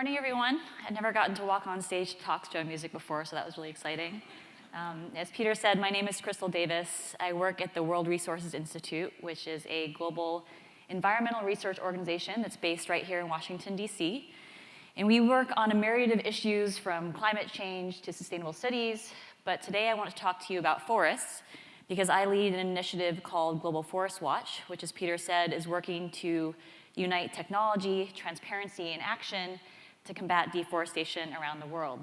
Morning, everyone. I'd never gotten to walk on stage to talk show music before, so that was really exciting. As Peter said, my name is Crystal Davis. I work at the World Resources Institute, which is a global environmental research organization that's based right here in Washington, D.C. And we work on a myriad of issues from climate change to sustainable cities. But today I want to talk to you about forests, because I lead an initiative called Global Forest Watch, which, as Peter said, is working to unite technology, transparency, and action to combat deforestation around the world.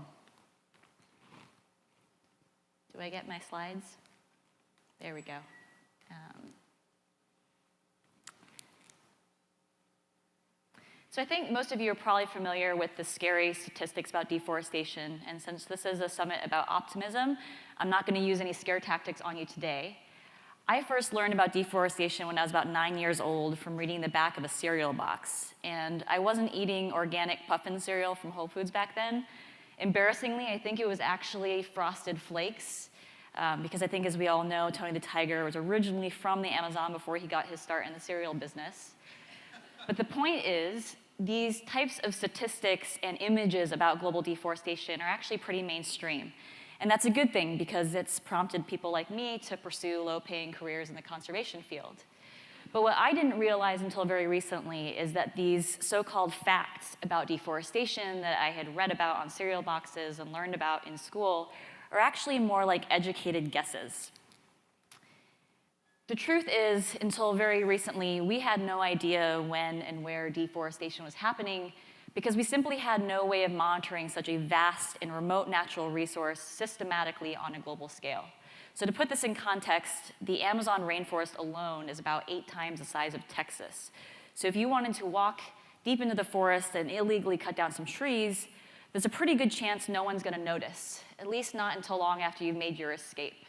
Do I get my slides? There we go. So I think most of you are probably familiar with the scary statistics about deforestation, and since this is a summit about optimism, I'm not going to use any scare tactics on you today. I first learned about deforestation when I was about 9 years old from reading the back of a cereal box. And I wasn't eating organic puffin cereal from Whole Foods back then. Embarrassingly, I think it was actually Frosted Flakes, because I think, as we all know, Tony the Tiger was originally from the Amazon before he got his start in the cereal business. But the point is, these types of statistics and images about global deforestation are actually pretty mainstream. And that's a good thing, because it's prompted people like me to pursue low-paying careers in the conservation field. But what I didn't realize until very recently is that these so-called facts about deforestation that I had read about on cereal boxes and learned about in school are actually more like educated guesses. The truth is, until very recently, we had no idea when and where deforestation was happening, because we simply had no way of monitoring such a vast and remote natural resource systematically on a global scale. So to put this in context, the Amazon rainforest alone is about 8 times the size of Texas. So if you wanted to walk deep into the forest and illegally cut down some trees, there's a pretty good chance no one's going to notice, at least not until long after you've made your escape.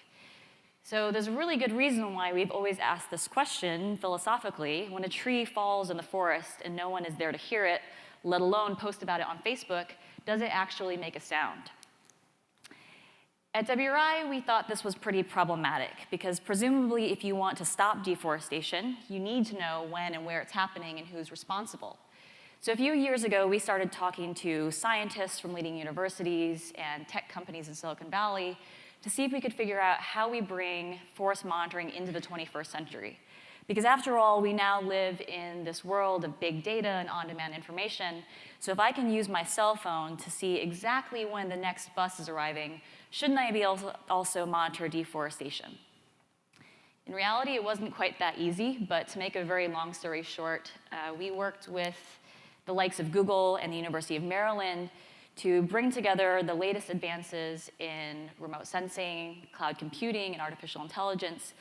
So there's a really good reason why we've always asked this question philosophically: when a tree falls in the forest and no one is there to hear it, let alone post about it on Facebook, does it actually make a sound? At WRI, we thought this was pretty problematic, because presumably if you want to stop deforestation, you need to know when and where it's happening and who's responsible. So a few years ago, we started talking to scientists from leading universities and tech companies in Silicon Valley to see if we could figure out how we bring forest monitoring into the 21st century. Because after all, we now live in this world of big data and on-demand information. So if I can use my cell phone to see exactly when the next bus is arriving, shouldn't I be able to also monitor deforestation? In reality, it wasn't quite that easy, but to make a very long story short, we worked with the likes of Google and the University of Maryland to bring together the latest advances in remote sensing, cloud computing, and artificial intelligence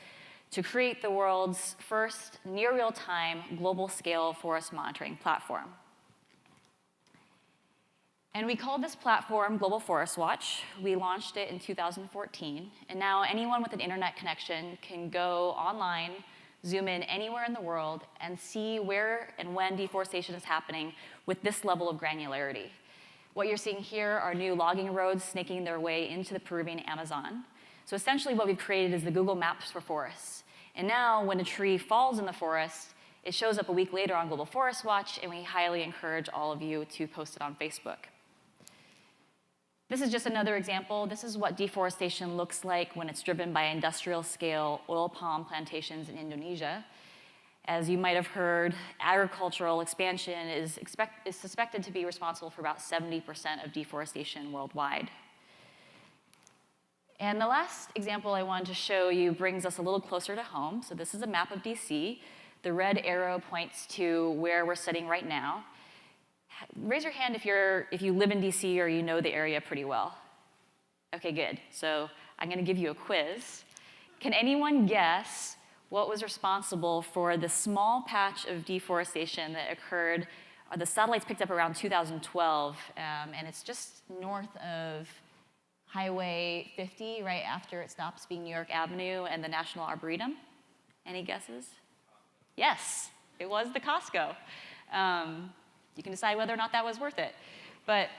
to create the world's first near real-time global-scale forest monitoring platform. And we called this platform Global Forest Watch. We launched it in 2014, and now anyone with an internet connection can go online, zoom in anywhere in the world, and see where and when deforestation is happening with this level of granularity. What you're seeing here are new logging roads snaking their way into the Peruvian Amazon. So essentially what we've created is the Google Maps for forests. And now when a tree falls in the forest, it shows up a week later on Global Forest Watch, and we highly encourage all of you to post it on Facebook. This is just another example. This is what deforestation looks like when it's driven by industrial-scale oil palm plantations in Indonesia. As you might have heard, agricultural expansion is suspected to be responsible for about 70% of deforestation worldwide. And the last example I wanted to show you brings us a little closer to home. So this is a map of DC. The red arrow points to where we're sitting right now. Raise your hand if you live in DC or you know the area pretty well. Okay, good. So I'm going to give you a quiz. Can anyone guess what was responsible for the small patch of deforestation that occurred, the satellites picked up around 2012, and it's just north of Highway 50, right after it stops being New York Avenue and the National Arboretum? Any guesses? Yes, it was the Costco. You can decide whether or not that was worth it. But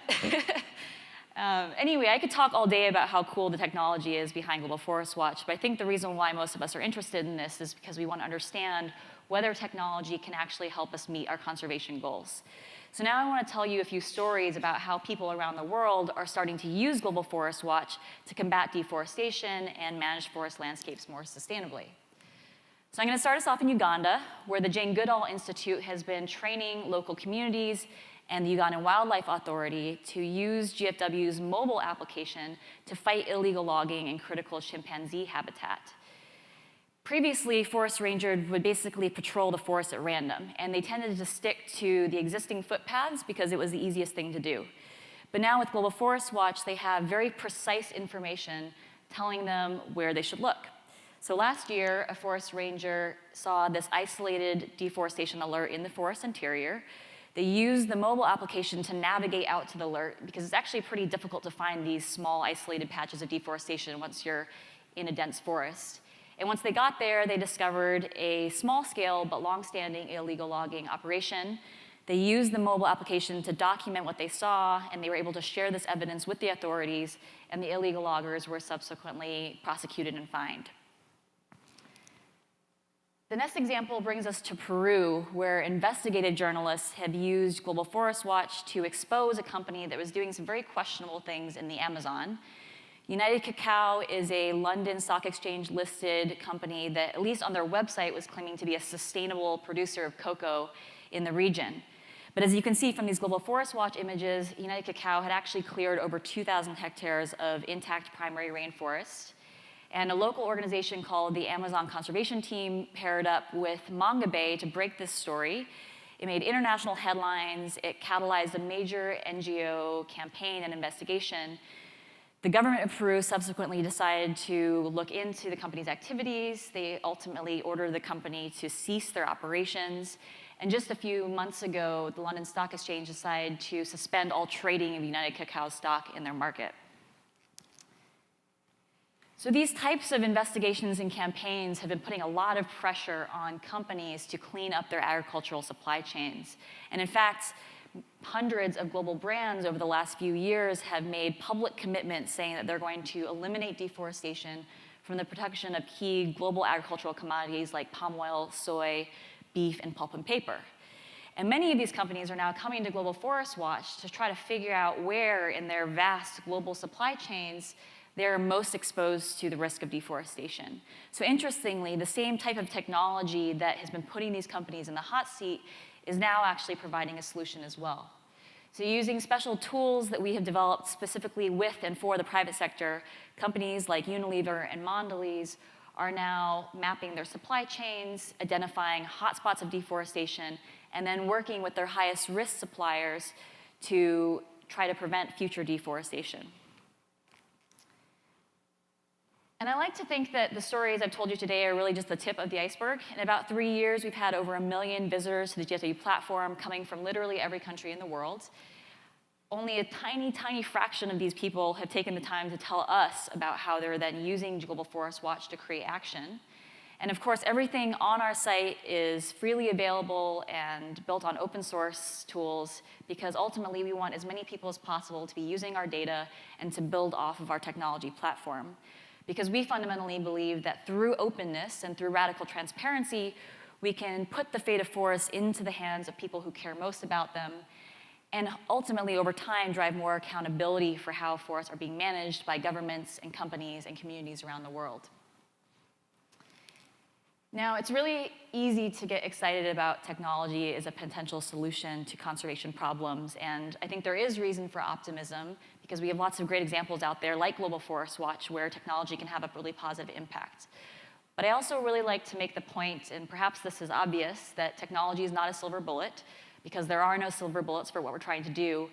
anyway, I could talk all day about how cool the technology is behind Global Forest Watch, but I think the reason why most of us are interested in this is because we want to understand whether technology can actually help us meet our conservation goals. So now I want to tell you a few stories about how people around the world are starting to use Global Forest Watch to combat deforestation and manage forest landscapes more sustainably. So I'm going to start us off in Uganda, where the Jane Goodall Institute has been training local communities and the Ugandan Wildlife Authority to use GFW's mobile application to fight illegal logging in critical chimpanzee habitat. Previously, forest rangers would basically patrol the forest at random, and they tended to stick to the existing footpaths because it was the easiest thing to do. But now with Global Forest Watch, they have very precise information telling them where they should look. So last year, a forest ranger saw this isolated deforestation alert in the forest interior. They used the mobile application to navigate out to the alert because it's actually pretty difficult to find these small isolated patches of deforestation once you're in a dense forest. And once they got there, they discovered a small-scale but long-standing illegal logging operation. They used the mobile application to document what they saw, and they were able to share this evidence with the authorities, and the illegal loggers were subsequently prosecuted and fined. The next example brings us to Peru, where investigative journalists have used Global Forest Watch to expose a company that was doing some very questionable things in the Amazon. United Cacao is a London Stock Exchange listed company that, at least on their website, was claiming to be a sustainable producer of cocoa in the region. But as you can see from these Global Forest Watch images, United Cacao had actually cleared over 2,000 hectares of intact primary rainforest. And a local organization called the Amazon Conservation Team paired up with Manga Bay to break this story. It made international headlines. It catalyzed a major NGO campaign and investigation. The government of Peru subsequently decided to look into the company's activities. They ultimately ordered the company to cease their operations. And just a few months ago, the London Stock Exchange decided to suspend all trading of United Cacao stock in their market. So these types of investigations and campaigns have been putting a lot of pressure on companies to clean up their agricultural supply chains. And in fact, hundreds of global brands over the last few years have made public commitments saying that they're going to eliminate deforestation from the production of key global agricultural commodities like palm oil, soy, beef, and pulp and paper. And many of these companies are now coming to Global Forest Watch to try to figure out where in their vast global supply chains they're most exposed to the risk of deforestation. So interestingly, the same type of technology that has been putting these companies in the hot seat is now actually providing a solution as well. So using special tools that we have developed specifically with and for the private sector, companies like Unilever and Mondelez are now mapping their supply chains, identifying hotspots of deforestation, and then working with their highest risk suppliers to try to prevent future deforestation. And I like to think that the stories I've told you today are really just the tip of the iceberg. In about 3 years, we've had over 1 million visitors to the GFW platform coming from literally every country in the world. Only a tiny, tiny fraction of these people have taken the time to tell us about how they're then using Global Forest Watch to create action. And of course, everything on our site is freely available and built on open source tools because ultimately we want as many people as possible to be using our data and to build off of our technology platform. Because we fundamentally believe that through openness and through radical transparency, we can put the fate of forests into the hands of people who care most about them, and ultimately, over time, drive more accountability for how forests are being managed by governments and companies and communities around the world. Now, it's really easy to get excited about technology as a potential solution to conservation problems, and I think there is reason for optimism because we have lots of great examples out there like Global Forest Watch where technology can have a really positive impact. But I also really like to make the point, and perhaps this is obvious, that technology is not a silver bullet because there are no silver bullets for what we're trying to do,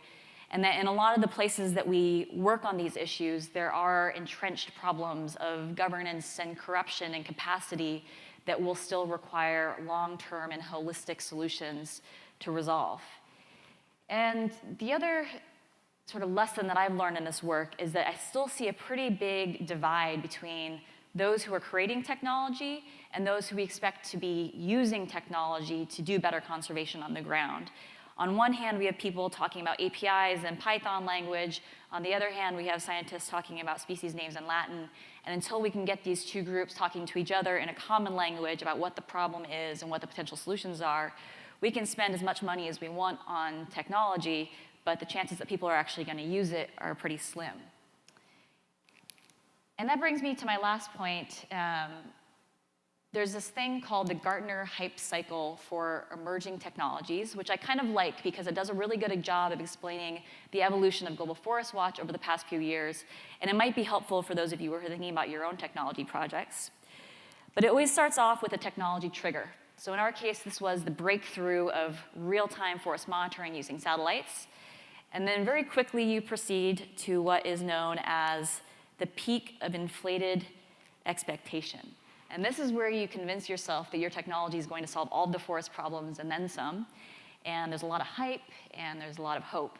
and that in a lot of the places that we work on these issues, there are entrenched problems of governance and corruption and capacity that will still require long-term and holistic solutions to resolve. And the other sort of lesson that I've learned in this work is that I still see a pretty big divide between those who are creating technology and those who we expect to be using technology to do better conservation on the ground. On one hand, we have people talking about APIs and Python language. On the other hand, we have scientists talking about species names in Latin. And until we can get these two groups talking to each other in a common language about what the problem is and what the potential solutions are, we can spend as much money as we want on technology, but the chances that people are actually going to use it are pretty slim. And that brings me to my last point. There's this thing called the Gartner hype cycle for emerging technologies, which I kind of like because it does a really good job of explaining the evolution of Global Forest Watch over the past few years, and it might be helpful for those of you who are thinking about your own technology projects. But it always starts off with a technology trigger. So in our case, this was the breakthrough of real-time forest monitoring using satellites. And then very quickly you proceed to what is known as the peak of inflated expectation. And this is where you convince yourself that your technology is going to solve all of the forest problems and then some. And there's a lot of hype and there's a lot of hope.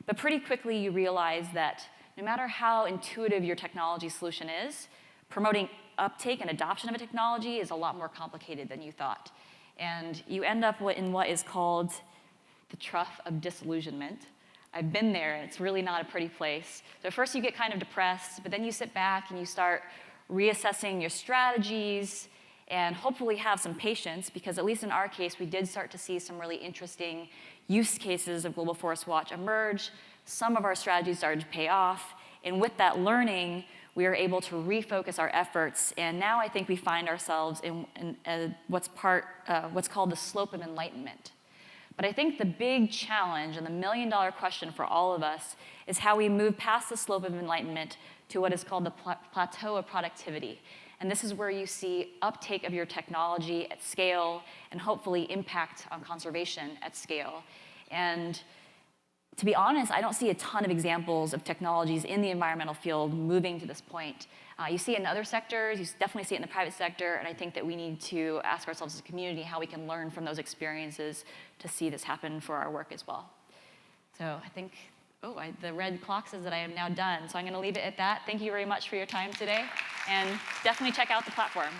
But pretty quickly you realize that no matter how intuitive your technology solution is, promoting uptake and adoption of a technology is a lot more complicated than you thought. And you end up in what is called the trough of disillusionment. I've been there, and it's really not a pretty place. So first you get kind of depressed, but then you sit back and you start reassessing your strategies and hopefully have some patience, because at least in our case, we did start to see some really interesting use cases of Global Forest Watch emerge. Some of our strategies started to pay off, and with that learning, we were able to refocus our efforts, and now I think we find ourselves in what's called the slope of enlightenment. But I think the big challenge and the million-dollar question for all of us is how we move past the slope of enlightenment to what is called the plateau of productivity. And this is where you see uptake of your technology at scale and hopefully impact on conservation at scale. And to be honest, I don't see a ton of examples of technologies in the environmental field moving to this point. You see it in other sectors, you definitely see it in the private sector, and I think that we need to ask ourselves as a community how we can learn from those experiences to see this happen for our work as well. So I think, the red clock says that I am now done, so I'm gonna leave it at that. Thank you very much for your time today, and definitely check out the platform.